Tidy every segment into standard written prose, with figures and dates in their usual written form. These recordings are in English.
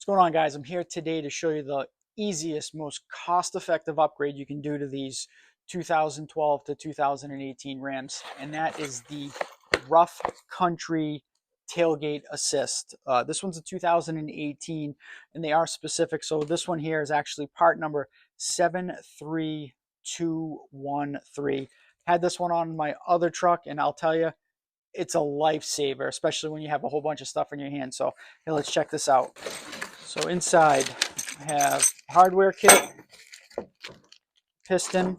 What's going on, guys? I'm here today to show you the easiest, most cost-effective upgrade you can do to these 2012 to 2018 Rams, and that is the Rough Country Tailgate Assist. This one's a 2018, and they are specific. So this one here is actually part number 73213. Had this one on my other truck, and I'll tell you, it's a lifesaver, especially when you have a whole bunch of stuff in your hand. So here, let's check this out. So inside I have hardware kit, piston,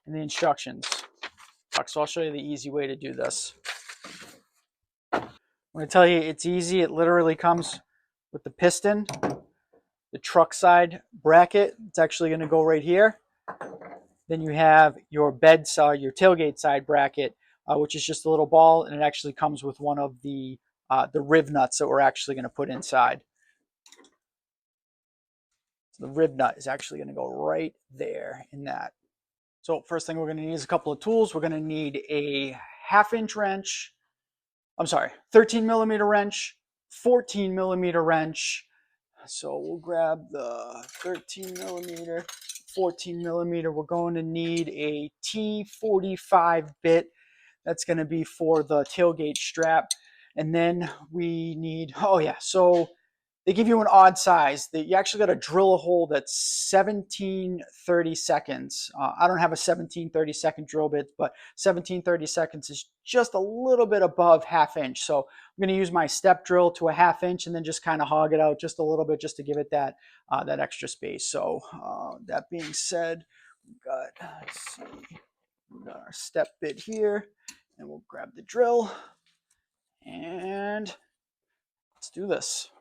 and the instructions. So I'll show you the easy way to do this. I'm going to tell you it's easy. It literally comes with the piston, the truck side bracket. It's actually going to go right here. Then you have your bed side, your tailgate side bracket, which is just a little ball, and it actually comes with one of the Riv Nuts that we're actually going to put inside. The Riv Nut is actually going to go right there in that. So first thing we're going to need is a couple of tools. We're going to need a 1/2-inch wrench. 13mm wrench, 14mm wrench. So we'll grab the 13mm, 14mm. We're going to need a T45 bit. That's going to be for the tailgate strap. And then we need, so they give you an odd size that you actually got to drill a hole that's 17/32. I don't have a 17/32 drill bit, but 17/32 is just a little bit above 1/2 inch. So I'm going to use my step drill to a 1/2 inch and then just kind of hog it out just a little bit just to give it that extra space. So that being said, we've got our step bit here, and we'll grab the drill and let's do this.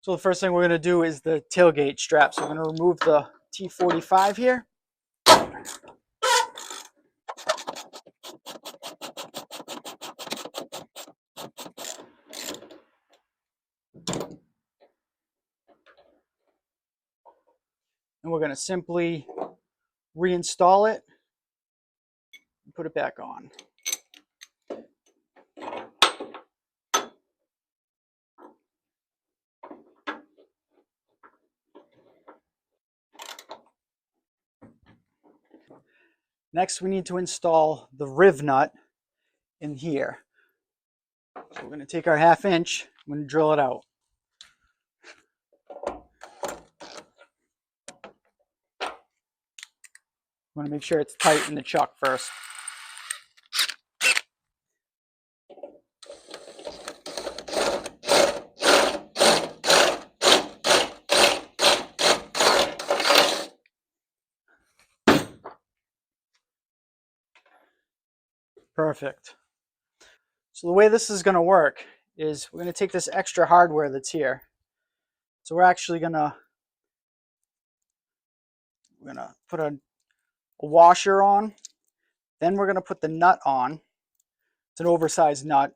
So the first thing we're going to do is the tailgate strap. So we're going to remove the T45 here. And we're going to simply reinstall it and put it back on. Next, we need to install the Riv Nut in here. So we're going to take our 1/2 inch, I'm going to drill it out. I'm going to make sure it's tight in the chuck first. Perfect. So the way this is going to work is we're going to take this extra hardware that's here. So we're actually going to put a washer on. Then we're going to put the nut on. It's an oversized nut.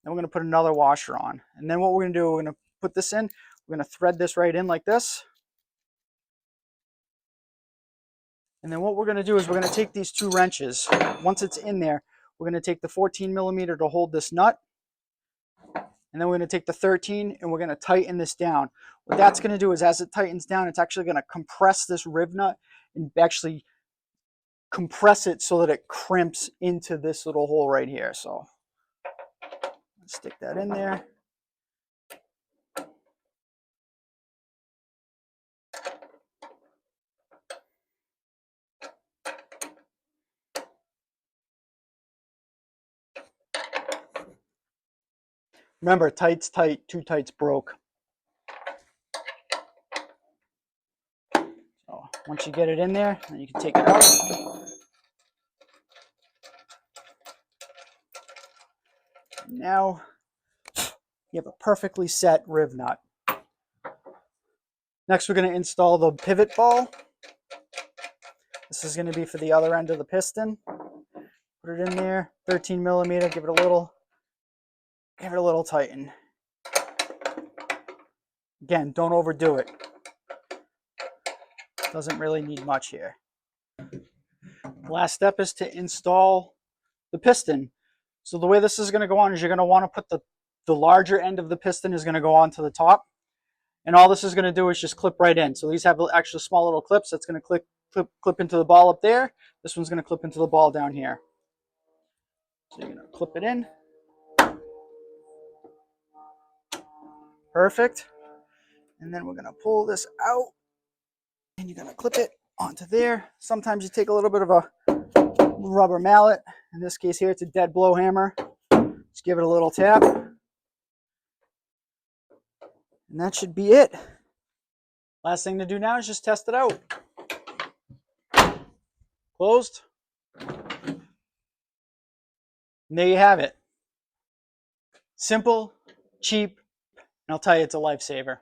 Then we're going to put another washer on. And then what we're going to do, we're going to put this in. We're going to thread this right in like this. And then what we're going to do is we're going to take these 2 wrenches. Once it's in there, we're going to take the 14mm to hold this nut. And then we're going to take the 13 and we're going to tighten this down. What that's going to do is as it tightens down, it's actually going to compress this Riv Nut and actually compress it so that it crimps into this little hole right here. So let's stick that in there. Remember, tight's tight, too tight's broke. So once you get it in there, then you can take it out. And now you have a perfectly set Riv Nut. Next, we're going to install the pivot ball. This is going to be for the other end of the piston. Put it in there, 13mm, give it a little tighten. Again, don't overdo it. Doesn't really need much here. Last step is to install the piston. So the way this is going to go on is you're going to want to put the larger end of the piston is going to go onto the top. And all this is going to do is just clip right in. So these have actually small little clips that's going to clip into the ball up there. This one's going to clip into the ball down here. So you're going to clip it in. Perfect. And then we're going to pull this out, and you're going to clip it onto there. Sometimes you take a little bit of a rubber mallet. In this case here, it's a dead blow hammer. Just give it a little tap. And that should be it. Last thing to do now is just test it out. Closed. And there you have it. Simple, cheap, and I'll tell you, it's a lifesaver.